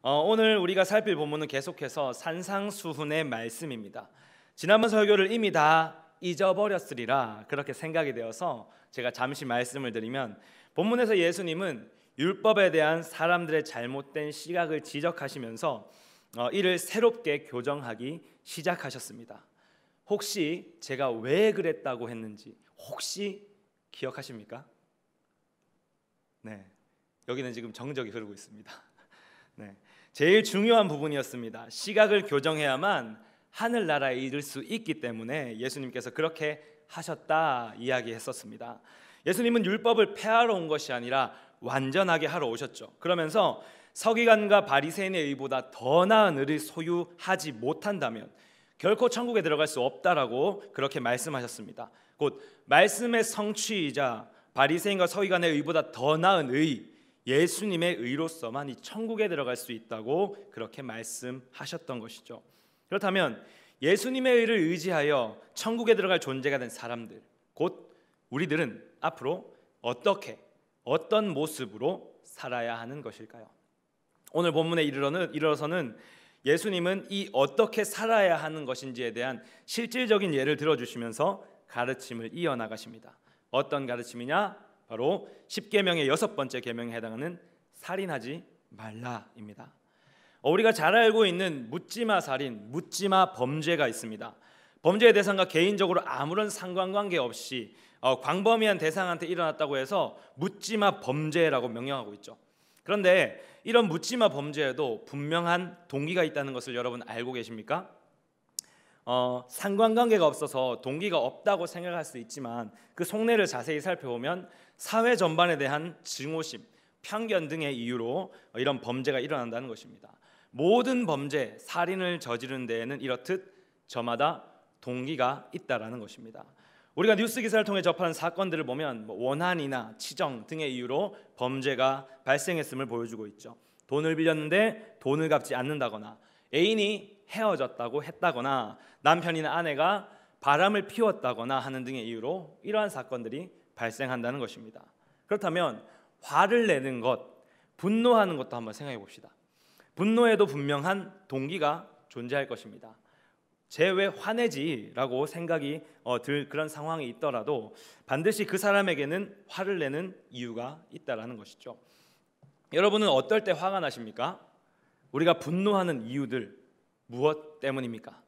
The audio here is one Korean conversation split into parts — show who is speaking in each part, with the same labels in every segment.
Speaker 1: 오늘 우리가 살필 본문은 계속해서 산상수훈의 말씀입니다. 지난번 설교를 이미 다 잊어버렸으리라 그렇게 생각이 되어서 제가 잠시 말씀을 드리면, 본문에서 예수님은 율법에 대한 사람들의 잘못된 시각을 지적하시면서 이를 새롭게 교정하기 시작하셨습니다. 혹시 제가 왜 그랬다고 했는지 혹시 기억하십니까? 네, 여기는 지금 정적이 흐르고 있습니다. 네, 제일 중요한 부분이었습니다. 시각을 교정해야만 하늘나라에 이를 수 있기 때문에 예수님께서 그렇게 하셨다 이야기했었습니다. 예수님은 율법을 폐하러 온 것이 아니라 완전하게 하러 오셨죠. 그러면서 서기관과 바리새인의 의보다 더 나은 의를 소유하지 못한다면 결코 천국에 들어갈 수 없다라고 그렇게 말씀하셨습니다. 곧 말씀의 성취이자 바리새인과 서기관의 의보다 더 나은 의, 예수님의 의로서만 이 천국에 들어갈 수 있다고 그렇게 말씀하셨던 것이죠. 그렇다면 예수님의 의를 의지하여 천국에 들어갈 존재가 된 사람들, 곧 우리들은 앞으로 어떤 모습으로 살아야 하는 것일까요? 오늘 본문에 이르러서는 예수님은 이 어떻게 살아야 하는 것인지에 대한 실질적인 예를 들어주시면서 가르침을 이어나가십니다. 어떤 가르침이냐? 바로 10계명의 6번째 계명에 해당하는 살인하지 말라입니다. 우리가 잘 알고 있는 묻지마 살인, 묻지마 범죄가 있습니다. 범죄의 대상과 개인적으로 아무런 상관관계 없이 광범위한 대상한테 일어났다고 해서 묻지마 범죄라고 명명하고 있죠. 그런데 이런 묻지마 범죄에도 분명한 동기가 있다는 것을 여러분 알고 계십니까? 상관관계가 없어서 동기가 없다고 생각할 수 있지만 그 속내를 자세히 살펴보면 사회 전반에 대한 증오심, 편견 등의 이유로 이런 범죄가 일어난다는 것입니다. 모든 범죄, 살인을 저지르는 데에는 이렇듯 저마다 동기가 있다라는 것입니다. 우리가 뉴스 기사를 통해 접하는 사건들을 보면 원한이나 치정 등의 이유로 범죄가 발생했음을 보여주고 있죠. 돈을 빌렸는데 돈을 갚지 않는다거나, 애인이 헤어졌다고 했다거나, 남편이나 아내가 바람을 피웠다거나 하는 등의 이유로 이러한 사건들이 발생한다는 것입니다. 그렇다면 화를 내는 것, 분노하는 것도 한번 생각해 봅시다. 분노에도 분명한 동기가 존재할 것입니다. 쟤 왜 화내지라고 생각이 들 그런 상황이 있더라도 반드시 그 사람에게는 화를 내는 이유가 있다라는 것이죠. 여러분은 어떨 때 화가 나십니까? 우리가 분노하는 이유들 무엇 때문입니까?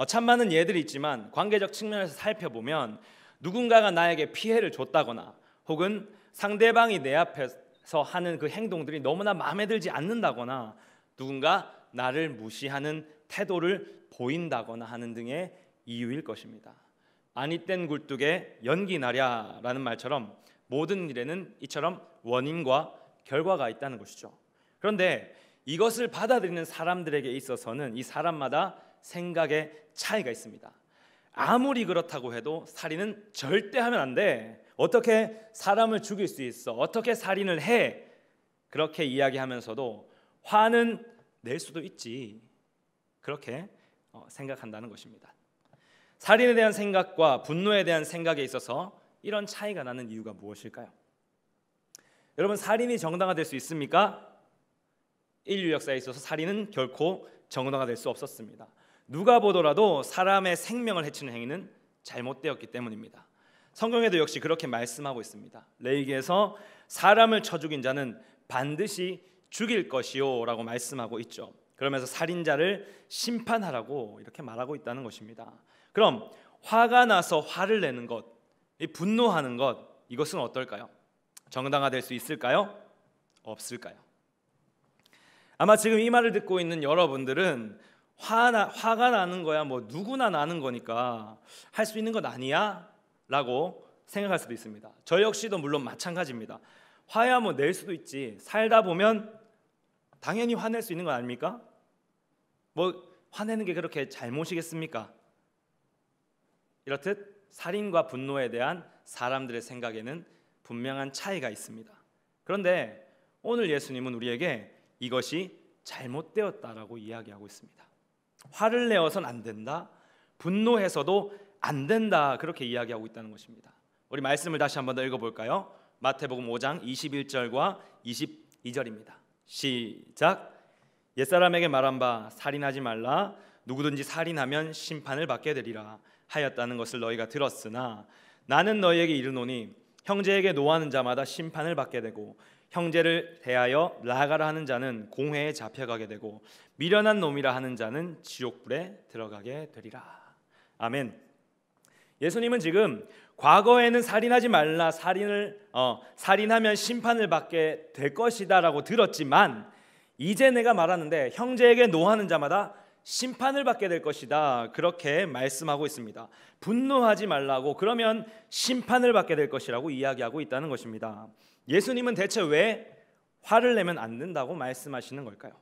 Speaker 1: 참 많은 예들이 있지만 관계적 측면에서 살펴보면 누군가가 나에게 피해를 줬다거나, 혹은 상대방이 내 앞에서 하는 그 행동들이 너무나 마음에 들지 않는다거나, 누군가 나를 무시하는 태도를 보인다거나 하는 등의 이유일 것입니다. 아니 땐 굴뚝에 연기 나랴라는 말처럼 모든 일에는 이처럼 원인과 결과가 있다는 것이죠. 그런데 이것을 받아들이는 사람들에게 있어서는 이 사람마다 생각의 차이가 있습니다. 아무리 그렇다고 해도 살인은 절대 하면 안 돼. 어떻게 사람을 죽일 수 있어? 어떻게 살인을 해? 그렇게 이야기하면서도 화는 낼 수도 있지. 그렇게 생각한다는 것입니다. 살인에 대한 생각과 분노에 대한 생각에 있어서 이런 차이가 나는 이유가 무엇일까요? 여러분, 살인이 정당화될 수 있습니까? 인류 역사에 있어서 살인은 결코 정당화될 수 없었습니다. 누가 보더라도 사람의 생명을 해치는 행위는 잘못되었기 때문입니다. 성경에도 역시 그렇게 말씀하고 있습니다. 레위기에서 사람을 쳐 죽인 자는 반드시 죽일 것이요 라고 말씀하고 있죠. 그러면서 살인자를 심판하라고 이렇게 말하고 있다는 것입니다. 그럼 화가 나서 화를 내는 것, 이 분노하는 것, 이것은 어떨까요? 정당화될 수 있을까요? 없을까요? 아마 지금 이 말을 듣고 있는 여러분들은 화가 나는 거야, 뭐 누구나 나는 거니까 할 수 있는 것 아니야? 라고 생각할 수도 있습니다. 저 역시도 물론 마찬가지입니다. 화야 뭐 낼 수도 있지. 살다 보면 당연히 화낼 수 있는 거 아닙니까? 뭐 화내는 게 그렇게 잘못이겠습니까? 이렇듯 살인과 분노에 대한 사람들의 생각에는 분명한 차이가 있습니다. 그런데 오늘 예수님은 우리에게 이것이 잘못되었다라고 이야기하고 있습니다. 화를 내어서는 안 된다, 분노해서도 안 된다, 그렇게 이야기하고 있다는 것입니다. 우리 말씀을 다시 한번 더 읽어볼까요? 마태복음 5장 21절과 22절입니다. 시작. 옛사람에게 말한 바 살인하지 말라, 누구든지 살인하면 심판을 받게 되리라 하였다는 것을 너희가 들었으나 나는 너희에게 이르노니 형제에게 노하는 자마다 심판을 받게 되고 형제를 대하여 나가라 하는 자는 공회에 잡혀가게 되고 미련한 놈이라 하는 자는 지옥불에 들어가게 되리라. 아멘. 예수님은 지금 과거에는 살인하지 말라, 살인하면 심판을 받게 될 것이다라고 들었지만 이제 내가 말하는데 형제에게 노하는 자마다 심판을 받게 될 것이다, 그렇게 말씀하고 있습니다. 분노하지 말라고, 그러면 심판을 받게 될 것이라고 이야기하고 있다는 것입니다. 예수님은 대체 왜 화를 내면 안 된다고 말씀하시는 걸까요?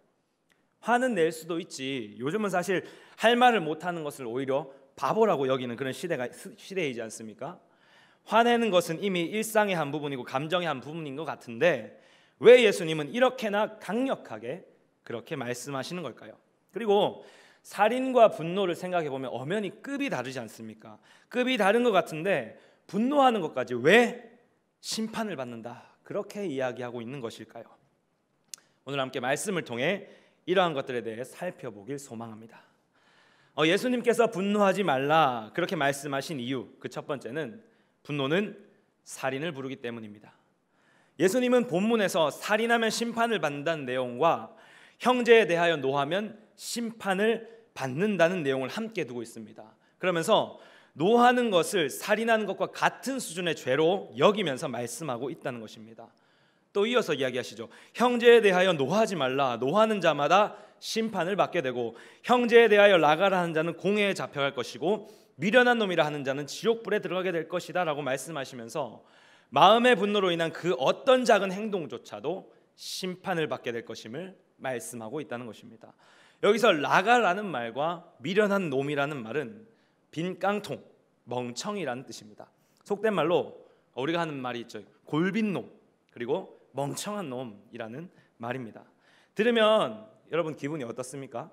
Speaker 1: 화는 낼 수도 있지. 요즘은 사실 할 말을 못하는 것을 오히려 바보라고 여기는 그런 시대이지 않습니까? 화내는 것은 이미 일상의 한 부분이고 감정의 한 부분인 것 같은데 왜 예수님은 이렇게나 강력하게 그렇게 말씀하시는 걸까요? 그리고 살인과 분노를 생각해 보면 엄연히 급이 다르지 않습니까? 급이 다른 것 같은데 분노하는 것까지 왜 심판을 받는다, 그렇게 이야기하고 있는 것일까요? 오늘 함께 말씀을 통해 이러한 것들에 대해 살펴보길 소망합니다. 예수님께서 분노하지 말라 그렇게 말씀하신 이유, 그 첫 번째는 분노는 살인을 부르기 때문입니다. 예수님은 본문에서 살인하면 심판을 받는다는 내용과 형제에 대하여 노하면 심판을 받는다는 내용을 함께 두고 있습니다. 그러면서 노하는 것을 살인하는 것과 같은 수준의 죄로 여기면서 말씀하고 있다는 것입니다. 또 이어서 이야기하시죠. 형제에 대하여 노하지 말라, 노하는 자마다 심판을 받게 되고 형제에 대하여 나가라 하는 자는 공회에 잡혀갈 것이고 미련한 놈이라 하는 자는 지옥불에 들어가게 될 것이다 라고 말씀하시면서 마음의 분노로 인한 그 어떤 작은 행동조차도 심판을 받게 될 것임을 말씀하고 있다는 것입니다. 여기서 나가라는 말과 미련한 놈이라는 말은 빈 깡통, 멍청이라는 뜻입니다. 속된 말로 우리가 하는 말이 있죠. 골빈 놈, 그리고 멍청한 놈이라는 말입니다. 들으면 여러분 기분이 어떻습니까?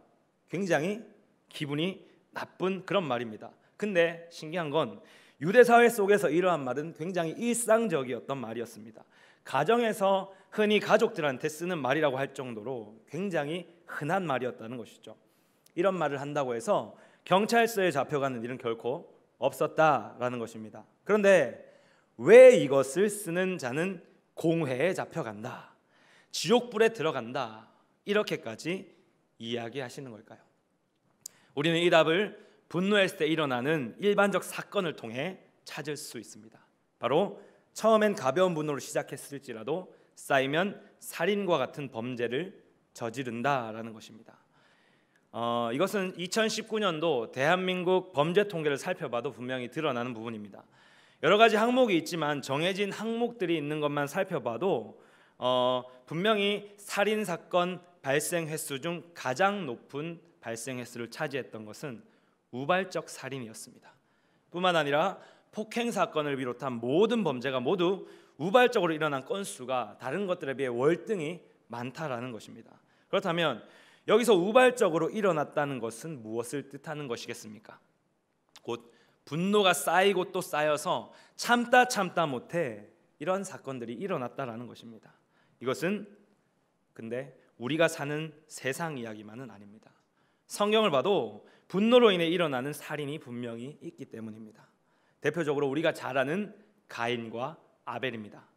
Speaker 1: 굉장히 기분이 나쁜 그런 말입니다. 근데 신기한 건 유대 사회 속에서 이러한 말은 굉장히 일상적이었던 말이었습니다. 가정에서 흔히 가족들한테 쓰는 말이라고 할 정도로 굉장히 흔한 말이었다는 것이죠. 이런 말을 한다고 해서 경찰서에 잡혀가는 일은 결코 없었다라는 것입니다. 그런데 왜 이것을 쓰는 자는 공회에 잡혀간다, 지옥불에 들어간다, 이렇게까지 이야기하시는 걸까요? 우리는 이 답을 분노했을 때 일어나는 일반적 사건을 통해 찾을 수 있습니다. 바로 처음엔 가벼운 분노로 시작했을지라도 쌓이면 살인과 같은 범죄를 저지른다라는 것입니다. 이것은 2019년도 대한민국 범죄 통계를 살펴봐도 분명히 드러나는 부분입니다. 여러 가지 항목이 있지만 정해진 항목들이 있는 것만 살펴봐도 분명히 살인 사건 발생 횟수 중 가장 높은 발생 횟수를 차지했던 것은 우발적 살인이었습니다. 뿐만 아니라 폭행 사건을 비롯한 모든 범죄가 모두 우발적으로 일어난 건수가 다른 것들에 비해 월등히 많다라는 것입니다. 그렇다면 여기서 우발적으로 일어났다는 것은 무엇을 뜻하는 것이겠습니까? 곧 분노가 쌓이고 또 쌓여서 참다 못해 이런 사건들이 일어났다라는 것입니다. 이것은 근데 우리가 사는 세상 이야기만은 아닙니다. 성경을 봐도 분노로 인해 일어나는 살인이 분명히 있기 때문입니다. 대표적으로 우리가 잘 아는 가인과 아벨입니다.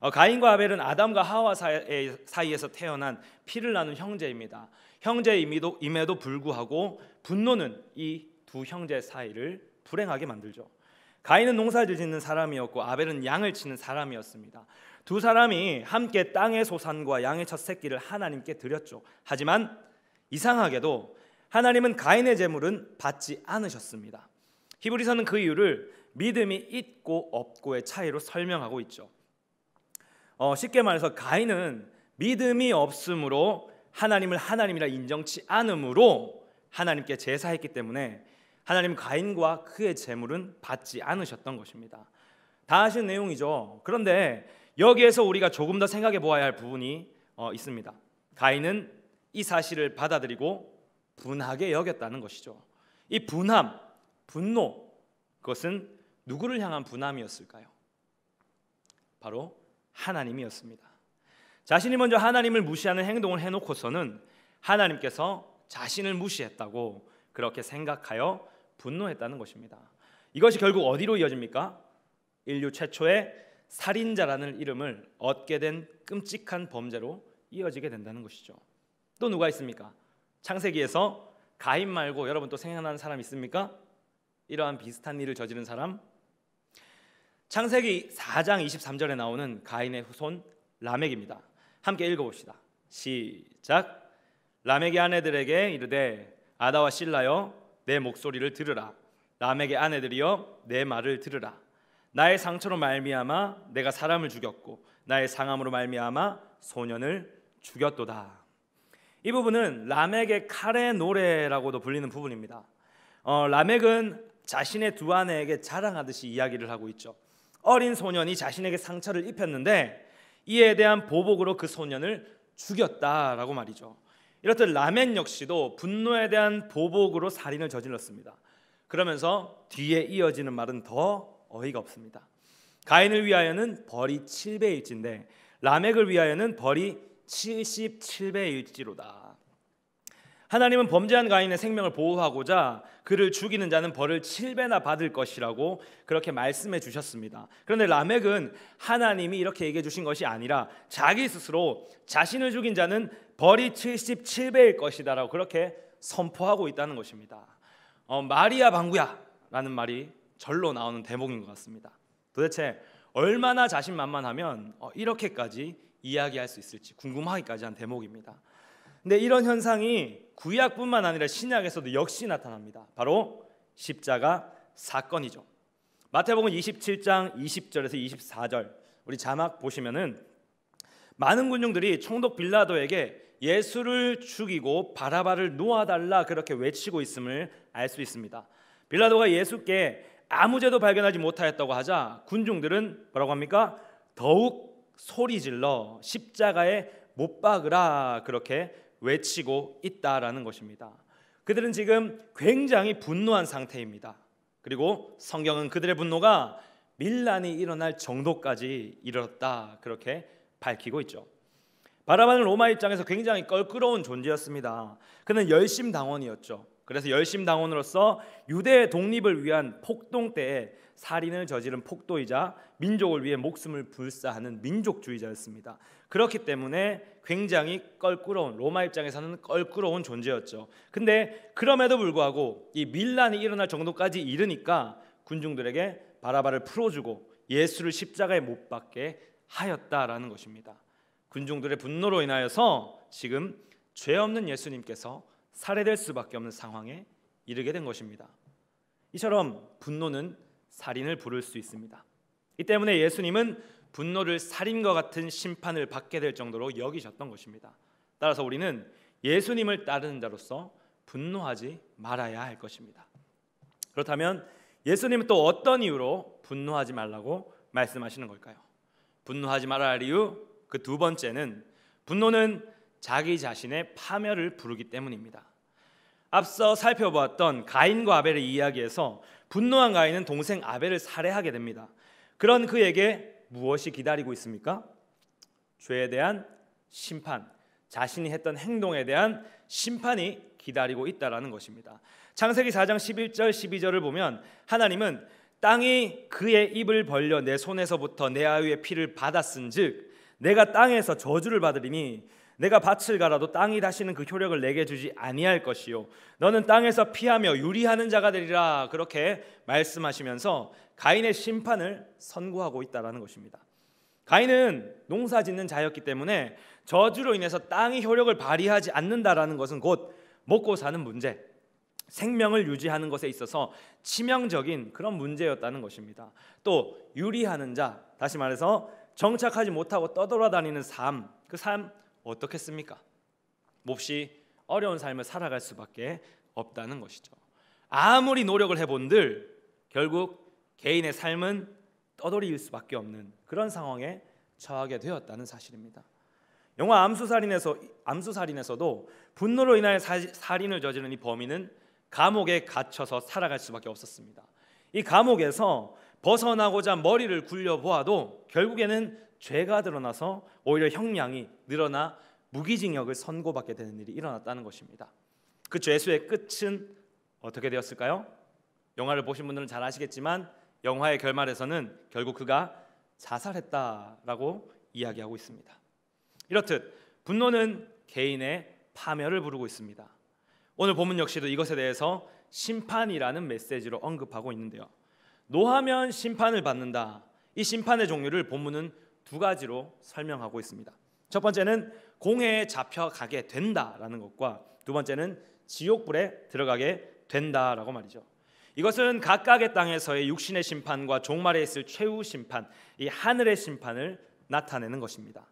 Speaker 1: 가인과 아벨은 아담과 하와 사이에서 태어난 피를 나눈 형제입니다. 형제임에도 불구하고 분노는 이 두 형제 사이를 불행하게 만들죠. 가인은 농사를 짓는 사람이었고 아벨은 양을 치는 사람이었습니다. 두 사람이 함께 땅의 소산과 양의 첫 새끼를 하나님께 드렸죠. 하지만 이상하게도 하나님은 가인의 제물은 받지 않으셨습니다. 히브리서는 그 이유를 믿음이 있고 없고의 차이로 설명하고 있죠. 쉽게 말해서 가인은 믿음이 없으므로 하나님을 하나님이라 인정치 않으므로 하나님께 제사했기 때문에 하나님 가인과 그의 제물은 받지 않으셨던 것입니다. 다 아시는 내용이죠. 그런데 여기에서 우리가 조금 더 생각해 보아야 할 부분이 있습니다. 가인은 이 사실을 받아들이고 분하게 여겼다는 것이죠. 이 분노, 그것은 누구를 향한 분함이었을까요? 바로 하나님이었습니다. 자신이 먼저 하나님을 무시하는 행동을 해놓고서는 하나님께서 자신을 무시했다고 그렇게 생각하여 분노했다는 것입니다. 이것이 결국 어디로 이어집니까? 인류 최초의 살인자라는 이름을 얻게 된 끔찍한 범죄로 이어지게 된다는 것이죠. 또 누가 있습니까? 창세기에서 가인 말고 여러분 또 생각나는 사람 있습니까? 이러한 비슷한 일을 저지른 사람? 창세기 4장 23절에 나오는 가인의 후손 라멕입니다. 함께 읽어봅시다. 시작. 라멕의 아내들에게 이르되 아다와 실라여 내 목소리를 들으라. 라멕의 아내들이여 내 말을 들으라. 나의 상처로 말미암아 내가 사람을 죽였고 나의 상함으로 말미암아 소년을 죽였도다. 이 부분은 라멕의 칼의 노래라고도 불리는 부분입니다. 라멕은 자신의 두 아내에게 자랑하듯이 이야기를 하고 있죠. 어린 소년이 자신에게 상처를 입혔는데 이에 대한 보복으로 그 소년을 죽였다라고 말이죠. 이렇듯 라멕 역시도 분노에 대한 보복으로 살인을 저질렀습니다. 그러면서 뒤에 이어지는 말은 더 어이가 없습니다. 가인을 위하여는 벌이 7배일진데 라멕을 위하여는 벌이 77배일지로다. 하나님은 범죄한 가인의 생명을 보호하고자 그를 죽이는 자는 벌을 7배나 받을 것이라고 그렇게 말씀해 주셨습니다. 그런데 라멕은 하나님이 이렇게 얘기해 주신 것이 아니라 자기 스스로 자신을 죽인 자는 벌이 77배일 것이다 라고 그렇게 선포하고 있다는 것입니다. 마리아 방구야 라는 말이 절로 나오는 대목인 것 같습니다. 도대체 얼마나 자신만만하면 이렇게까지 이야기할 수 있을지 궁금하기까지 한 대목입니다. 근데 이런 현상이 구약뿐만 아니라 신약에서도 역시 나타납니다. 바로 십자가 사건이죠. 마태복음 27장 20절에서 24절 우리 자막 보시면은 많은 군중들이 총독 빌라도에게 예수를 죽이고 바라바를 놓아달라 그렇게 외치고 있음을 알 수 있습니다. 빌라도가 예수께 아무 죄도 발견하지 못하였다고 하자 군중들은 뭐라고 합니까? 더욱 소리질러 십자가에 못 박으라 그렇게 외치고 있다라는 것입니다. 그들은 지금 굉장히 분노한 상태입니다. 그리고 성경은 그들의 분노가 밀란이 일어날 정도까지 이르렀다 그렇게 밝히고 있죠. 바라바는 로마 입장에서 굉장히 껄끄러운 존재였습니다. 그는 열심당원이었죠. 그래서 열심당원으로서 유대의 독립을 위한 폭동 때에 살인을 저지른 폭도이자 민족을 위해 목숨을 불사하는 민족주의자였습니다. 그렇기 때문에 굉장히 껄끄러운, 로마 입장에서는 껄끄러운 존재였죠. 근데 그럼에도 불구하고 이 밀란이 일어날 정도까지 이르니까 군중들에게 바라바를 풀어주고 예수를 십자가에 못 박게 하였다라는 것입니다. 군중들의 분노로 인하여서 지금 죄 없는 예수님께서 살해될 수밖에 없는 상황에 이르게 된 것입니다. 이처럼 분노는 살인을 부를 수 있습니다. 이 때문에 예수님은 분노를 살인과 같은 심판을 받게 될 정도로 여기셨던 것입니다. 따라서 우리는 예수님을 따르는 자로서 분노하지 말아야 할 것입니다. 그렇다면 예수님은 또 어떤 이유로 분노하지 말라고 말씀하시는 걸까요? 분노하지 말아야 할 이유 그 두 번째는 분노는 자기 자신의 파멸을 부르기 때문입니다. 앞서 살펴보았던 가인과 아벨의 이야기에서 분노한 가인은 동생 아벨을 살해하게 됩니다. 그런 그에게 무엇이 기다리고 있습니까? 죄에 대한 심판, 자신이 했던 행동에 대한 심판이 기다리고 있다라는 것입니다. 창세기 4장 11절 12절을 보면 하나님은 땅이 그의 입을 벌려 내 손에서부터 내 아유의 피를 받았은즉 내가 땅에서 저주를 받으리니 내가 밭을 갈아도 땅이 다시는 그 효력을 내게 주지 아니할 것이요 너는 땅에서 피하며 유리하는 자가 되리라 그렇게 말씀하시면서 가인의 심판을 선고하고 있다라는 것입니다. 가인은 농사짓는 자였기 때문에 저주로 인해서 땅이 효력을 발휘하지 않는다라는 것은 곧 먹고 사는 문제, 생명을 유지하는 것에 있어서 치명적인 그런 문제였다는 것입니다. 또 유리하는 자, 다시 말해서 정착하지 못하고 떠돌아다니는 삶, 그 삶 어떻겠습니까? 몹시 어려운 삶을 살아갈 수밖에 없다는 것이죠. 아무리 노력을 해본들 결국 개인의 삶은 떠돌이일 수밖에 없는 그런 상황에 처하게 되었다는 사실입니다. 영화 암수살인에서도 분노로 인하여 살인을 저지른 이 범인은 감옥에 갇혀서 살아갈 수밖에 없었습니다. 이 감옥에서 벗어나고자 머리를 굴려보아도 결국에는 죄가 드러나서 오히려 형량이 늘어나 무기징역을 선고받게 되는 일이 일어났다는 것입니다. 그 죄수의 끝은 어떻게 되었을까요? 영화를 보신 분들은 잘 아시겠지만 영화의 결말에서는 결국 그가 자살했다라고 이야기하고 있습니다. 이렇듯 분노는 개인의 파멸을 부르고 있습니다. 오늘 본문 역시도 이것에 대해서 심판이라는 메시지로 언급하고 있는데요. 노하면 심판을 받는다. 이 심판의 종류를 본문은 두 가지로 설명하고 있습니다. 첫 번째는 공회에 잡혀가게 된다라는 것과 두 번째는 지옥불에 들어가게 된다라고 말이죠. 이것은 각각의 땅에서의 육신의 심판과 종말에 있을 최후 심판, 이 하늘의 심판을 나타내는 것입니다.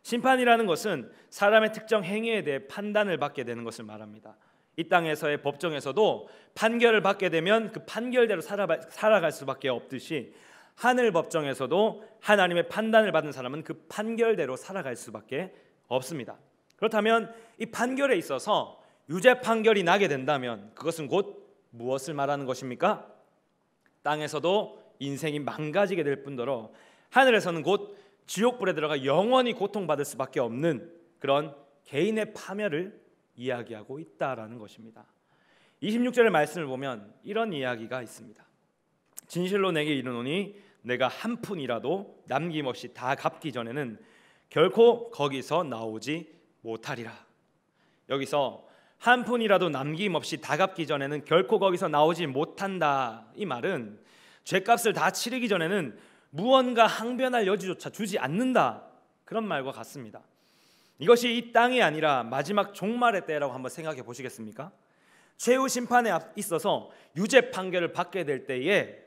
Speaker 1: 심판이라는 것은 사람의 특정 행위에 대해 판단을 받게 되는 것을 말합니다. 이 땅에서의 법정에서도 판결을 받게 되면 그 판결대로 살아갈 수밖에 없듯이 하늘 법정에서도 하나님의 판단을 받은 사람은 그 판결대로 살아갈 수밖에 없습니다. 그렇다면 이 판결에 있어서 유죄 판결이 나게 된다면 그것은 곧 무엇을 말하는 것입니까? 땅에서도 인생이 망가지게 될 뿐더러 하늘에서는 곧 지옥불에 들어가 영원히 고통받을 수밖에 없는 그런 개인의 파멸을 이야기하고 있다라는 것입니다. 26절의 말씀을 보면 이런 이야기가 있습니다. 진실로 내게 이르노니 내가 한 푼이라도 남김없이 다 갚기 전에는 결코 거기서 나오지 못하리라. 여기서 한 푼이라도 남김없이 다 갚기 전에는 결코 거기서 나오지 못한다. 이 말은 죄값을 다 치르기 전에는 무언가 항변할 여지조차 주지 않는다. 그런 말과 같습니다. 이것이 이 땅이 아니라 마지막 종말의 때라고 한번 생각해 보시겠습니까? 최후 심판에 있어서 유죄 판결을 받게 될 때에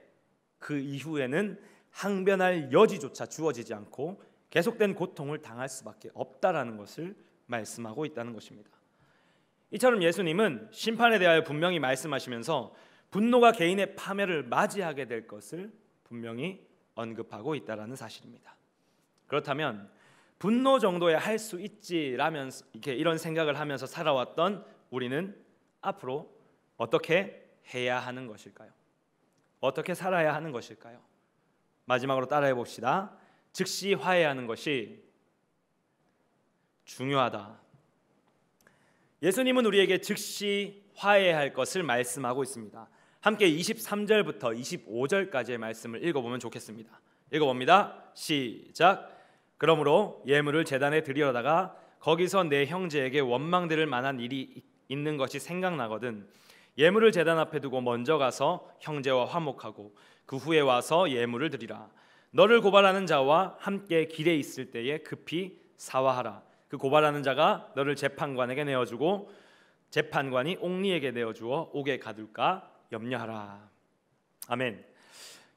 Speaker 1: 그 이후에는 항변할 여지조차 주어지지 않고 계속된 고통을 당할 수밖에 없다라는 것을 말씀하고 있다는 것입니다. 이처럼 예수님은 심판에 대하여 분명히 말씀하시면서 분노가 개인의 파멸을 맞이하게 될 것을 분명히 언급하고 있다라는 사실입니다. 그렇다면 분노 정도야 할 수 있지라면서 이런 생각을 하면서 살아왔던 우리는 앞으로 어떻게 해야 하는 것일까요? 어떻게 살아야 하는 것일까요? 마지막으로 따라해 봅시다. 즉시 화해하는 것이 중요하다. 예수님은 우리에게 즉시 화해할 것을 말씀하고 있습니다. 함께 23절부터 25절까지의 말씀을 읽어보면 좋겠습니다. 읽어봅니다. 시작. 그러므로 예물을 제단에 드리려다가 거기서 내 형제에게 원망들을 만한 일이 있는 것이 생각나거든 예물을 제단 앞에 두고 먼저 가서 형제와 화목하고 그 후에 와서 예물을 드리라. 너를 고발하는 자와 함께 길에 있을 때에 급히 사화하라. 그 고발하는 자가 너를 재판관에게 내어주고 재판관이 옥리에게 내어주어 옥에 가둘까 염려하라. 아멘.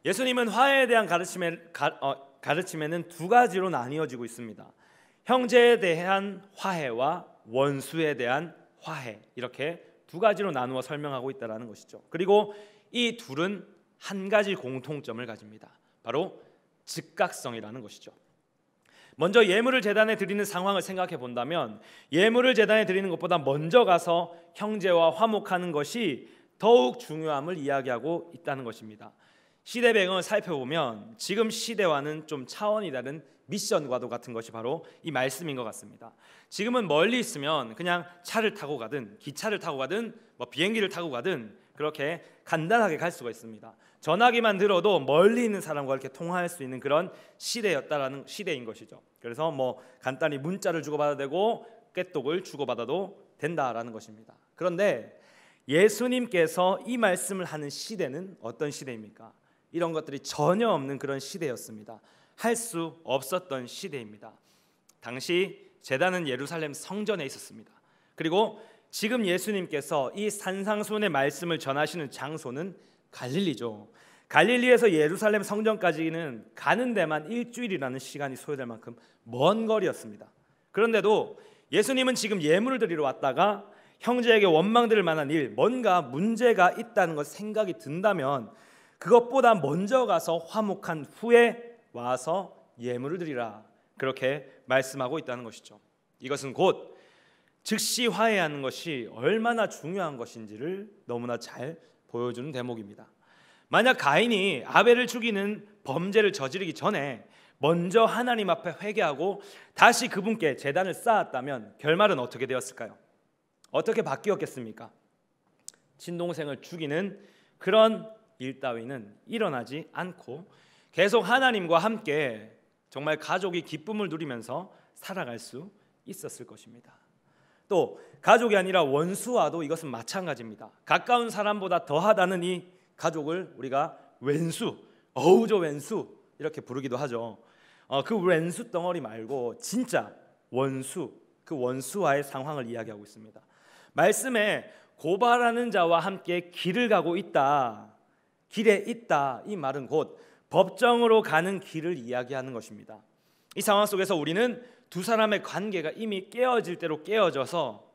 Speaker 1: 예수님은 화해에 대한 가르침에는 두 가지로 나뉘어지고 있습니다. 형제에 대한 화해와 원수에 대한 화해, 이렇게 두 가지로 나누어 설명하고 있다는 것이죠. 그리고 이 둘은 한 가지 공통점을 가집니다. 바로 즉각성이라는 것이죠. 먼저 예물을 제단에 드리는 상황을 생각해 본다면 예물을 제단에 드리는 것보다 먼저 가서 형제와 화목하는 것이 더욱 중요함을 이야기하고 있다는 것입니다. 시대 배경을 살펴보면 지금 시대와는 좀 차원이 다른 미션과도 같은 것이 바로 이 말씀인 것 같습니다. 지금은 멀리 있으면 그냥 차를 타고 가든 기차를 타고 가든 비행기를 타고 가든 그렇게 간단하게 갈 수가 있습니다. 전화기만 들어도 멀리 있는 사람과 이렇게 통화할 수 있는 그런 시대였다라는 시대인 것이죠. 그래서 간단히 문자를 주고받아도 되고 깨똑을 주고받아도 된다라는 것입니다. 그런데 예수님께서 이 말씀을 하는 시대는 어떤 시대입니까? 이런 것들이 전혀 없는 그런 시대였습니다. 할 수 없었던 시대입니다. 당시 제단은 예루살렘 성전에 있었습니다. 그리고 지금 예수님께서 이 산상수훈의 말씀을 전하시는 장소는 갈릴리죠. 갈릴리에서 예루살렘 성전까지는 가는 데만 일주일이라는 시간이 소요될 만큼 먼 거리였습니다. 그런데도 예수님은 지금 예물을 드리러 왔다가 형제에게 원망될 만한 일, 뭔가 문제가 있다는 것 생각이 든다면 그것보다 먼저 가서 화목한 후에 와서 예물을 드리라, 그렇게 말씀하고 있다는 것이죠. 이것은 곧 즉시 화해하는 것이 얼마나 중요한 것인지를 너무나 잘 보여주는 대목입니다. 만약 가인이 아벨을 죽이는 범죄를 저지르기 전에 먼저 하나님 앞에 회개하고 다시 그분께 제단을 쌓았다면 결말은 어떻게 되었을까요? 어떻게 바뀌었겠습니까? 친동생을 죽이는 그런 일 따위는 일어나지 않고 계속 하나님과 함께 정말 가족이 기쁨을 누리면서 살아갈 수 있었을 것입니다. 또 가족이 아니라 원수와도 이것은 마찬가지입니다. 가까운 사람보다 더하다는 이 가족을 우리가 왼수, 어우저 왼수 이렇게 부르기도 하죠. 그 왼수 덩어리 말고 진짜 원수, 그 원수와의 상황을 이야기하고 있습니다. 말씀에 고발하는 자와 함께 길을 가고 있다, 길에 있다, 이 말은 곧 법정으로 가는 길을 이야기하는 것입니다. 이 상황 속에서 우리는 두 사람의 관계가 이미 깨어질 대로 깨어져서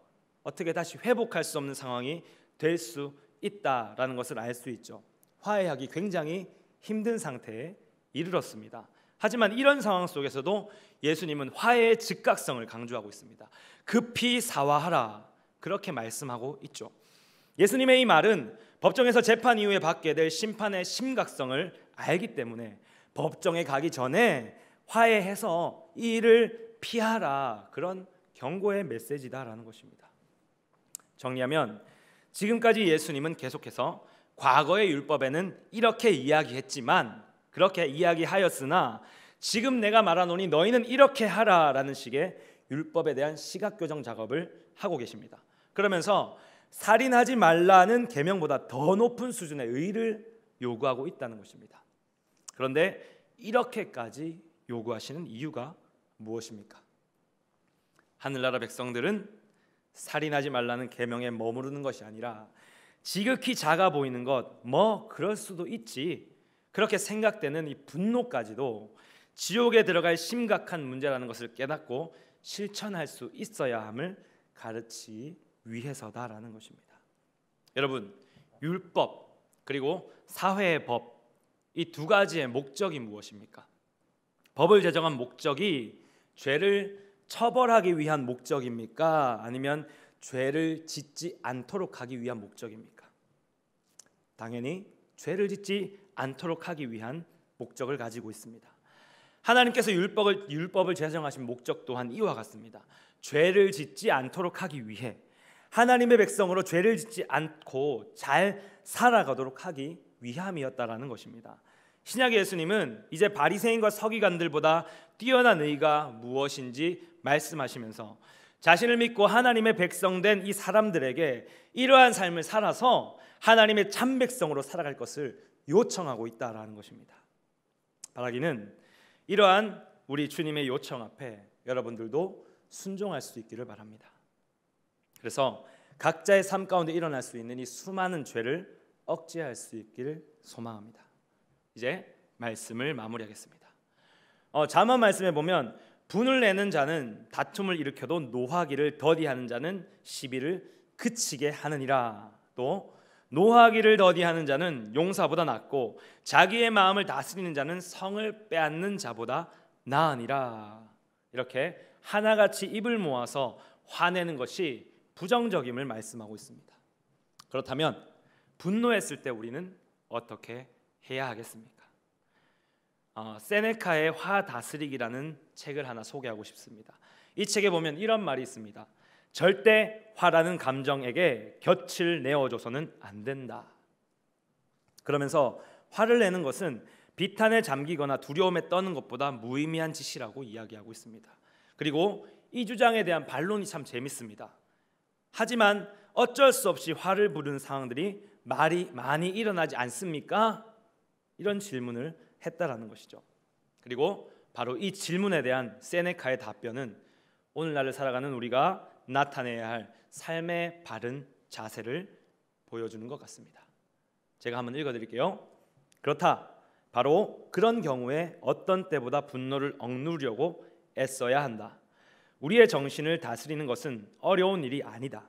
Speaker 1: 어떻게 다시 회복할 수 없는 상황이 될 수 있다라는 것을 알 수 있죠. 화해하기 굉장히 힘든 상태에 이르렀습니다. 하지만 이런 상황 속에서도 예수님은 화해의 즉각성을 강조하고 있습니다. 급히 사화하라, 그렇게 말씀하고 있죠. 예수님의 이 말은 법정에서 재판 이후에 받게 될 심판의 심각성을 알기 때문에 법정에 가기 전에 화해해서 이 일을 피하라, 그런 경고의 메시지다라는 것입니다. 정리하면 지금까지 예수님은 계속해서 과거의 율법에는 이렇게 이야기했지만, 그렇게 이야기하였으나 지금 내가 말하노니 너희는 이렇게 하라라는 식의 율법에 대한 시각교정 작업을 하고 계십니다. 그러면서 살인하지 말라는 계명보다 더 높은 수준의 의를 요구하고 있다는 것입니다. 그런데 이렇게까지 요구하시는 이유가 무엇입니까? 하늘나라 백성들은 살인하지 말라는 계명에 머무르는 것이 아니라 지극히 작아 보이는 것, 뭐 그럴 수도 있지, 그렇게 생각되는 이 분노까지도 지옥에 들어갈 심각한 문제라는 것을 깨닫고 실천할 수 있어야 함을 가르치기 위해서다라는 것입니다. 여러분, 율법 그리고 사회의 법, 이 두 가지의 목적이 무엇입니까? 법을 제정한 목적이 죄를 처벌하기 위한 목적입니까? 아니면 죄를 짓지 않도록 하기 위한 목적입니까? 당연히 죄를 짓지 않도록 하기 위한 목적을 가지고 있습니다. 하나님께서 율법을 제정하신 목적 또한 이와 같습니다. 죄를 짓지 않도록 하기 위해 하나님의 백성으로 죄를 짓지 않고 잘 살아가도록 하기 위함이었다라는 것입니다. 신약의 예수님은 이제 바리새인과 서기관들보다 뛰어난 의가 무엇인지 말씀하시면서 자신을 믿고 하나님의 백성된 이 사람들에게 이러한 삶을 살아서 하나님의 참 백성으로 살아갈 것을 요청하고 있다라는 것입니다. 바라기는 이러한 우리 주님의 요청 앞에 여러분들도 순종할 수 있기를 바랍니다. 그래서 각자의 삶 가운데 일어날 수 있는 이 수많은 죄를 억제할 수 있기를 소망합니다. 이제 말씀을 마무리하겠습니다. 잠언 말씀에 보면 분을 내는 자는 다툼을 일으켜도 노하기를 더디하는 자는 시비를 그치게 하느니라. 또 노하기를 더디하는 자는 용사보다 낫고 자기의 마음을 다스리는 자는 성을 빼앗는 자보다 나으니라. 이렇게 하나같이 입을 모아서 화내는 것이 부정적임을 말씀하고 있습니다. 그렇다면 분노했을 때 우리는 어떻게 해야 하겠습니까? 세네카의 화 다스리기라는 책을 하나 소개하고 싶습니다. 이 책에 보면 이런 말이 있습니다. 절대 화라는 감정에게 곁을 내어줘서는 안 된다. 그러면서 화를 내는 것은 비탄에 잠기거나 두려움에 떠는 것보다 무의미한 짓이라고 이야기하고 있습니다. 그리고 이 주장에 대한 반론이 참 재밌습니다. 하지만 어쩔 수 없이 화를 부르는 상황들이 많이 일어나지 않습니까? 이런 질문을 했다라는 것이죠. 그리고 바로 이 질문에 대한 세네카의 답변은 오늘날을 살아가는 우리가 나타내야 할 삶의 바른 자세를 보여주는 것 같습니다. 제가 한번 읽어드릴게요. 그렇다. 바로 그런 경우에 어떤 때보다 분노를 억누르려고 애써야 한다. 우리의 정신을 다스리는 것은 어려운 일이 아니다.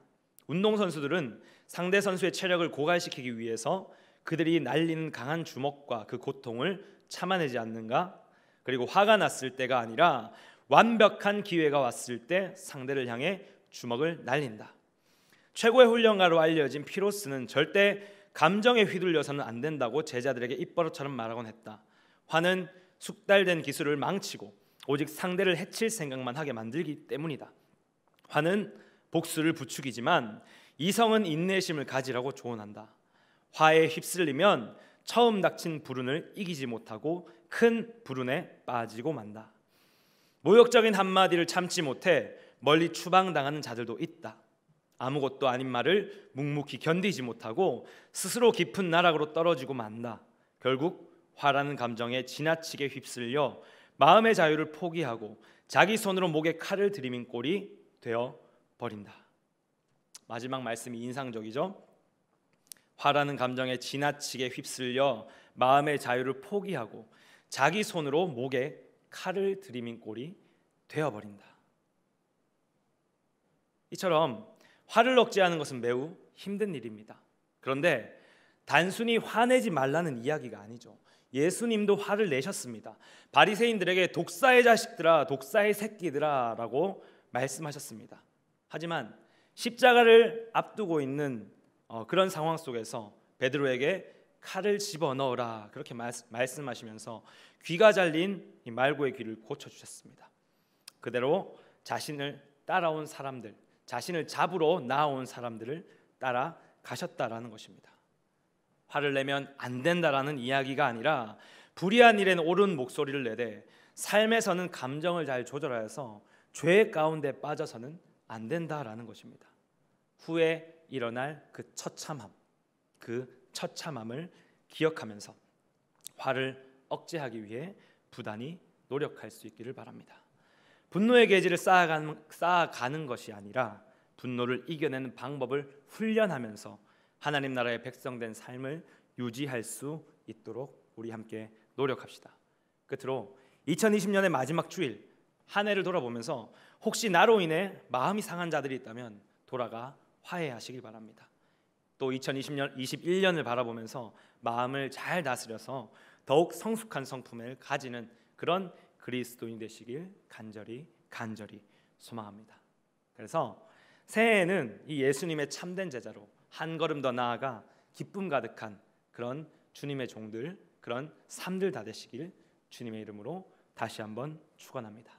Speaker 1: 운동선수들은 상대 선수의 체력을 고갈시키기 위해서 그들이 날리는 강한 주먹과 그 고통을 참아내지 않는가? 그리고 화가 났을 때가 아니라 완벽한 기회가 왔을 때 상대를 향해 주먹을 날린다. 최고의 훈련가로 알려진 피로스는 절대 감정에 휘둘려서는 안 된다고 제자들에게 입버릇처럼 말하곤 했다. 화는 숙달된 기술을 망치고 오직 상대를 해칠 생각만 하게 만들기 때문이다. 화는 복수를 부추기지만 이성은 인내심을 가지라고 조언한다. 화에 휩쓸리면 처음 닥친 불운을 이기지 못하고 큰 불운에 빠지고 만다. 모욕적인 한마디를 참지 못해 멀리 추방당하는 자들도 있다. 아무것도 아닌 말을 묵묵히 견디지 못하고 스스로 깊은 나락으로 떨어지고 만다. 결국 화라는 감정에 지나치게 휩쓸려 마음의 자유를 포기하고 자기 손으로 목에 칼을 들이민 꼴이 되어 버린다. 마지막 말씀이 인상적이죠. 화라는 감정에 지나치게 휩쓸려 마음의 자유를 포기하고 자기 손으로 목에 칼을 들이민 꼴이 되어버린다. 이처럼 화를 억제하는 것은 매우 힘든 일입니다. 그런데 단순히 화내지 말라는 이야기가 아니죠. 예수님도 화를 내셨습니다. 바리새인들에게 독사의 자식들아, 독사의 새끼들아 라고 말씀하셨습니다. 하지만 십자가를 앞두고 있는 그런 상황 속에서 베드로에게 칼을 집어넣으라 그렇게 말씀하시면서 귀가 잘린 이 말고의 귀를 고쳐주셨습니다. 그대로 자신을 따라온 사람들, 자신을 잡으러 나아온 사람들을 따라가셨다라는 것입니다. 화를 내면 안 된다라는 이야기가 아니라 불의한 일엔 옳은 목소리를 내되 삶에서는 감정을 잘 조절하여서 죄 가운데 빠져서는 안 된다라는 것입니다. 후에 일어날 그 처참함을 기억하면서 화를 억제하기 위해 부단히 노력할 수 있기를 바랍니다. 분노의 계지를 쌓아가는 것이 아니라 분노를 이겨내는 방법을 훈련하면서 하나님 나라의 백성된 삶을 유지할 수 있도록 우리 함께 노력합시다. 끝으로 2020년의 마지막 주일 한 해를 돌아보면서 혹시 나로 인해 마음이 상한 자들이 있다면 돌아가 화해하시길 바랍니다. 또 2021년을 바라보면서 마음을 잘 다스려서 더욱 성숙한 성품을 가지는 그런 그리스도인 되시길 간절히 소망합니다. 그래서 새해에는 이 예수님의 참된 제자로 한 걸음 더 나아가 기쁨 가득한 그런 주님의 종들, 그런 삶들 다 되시길 주님의 이름으로 다시 한번 축원합니다.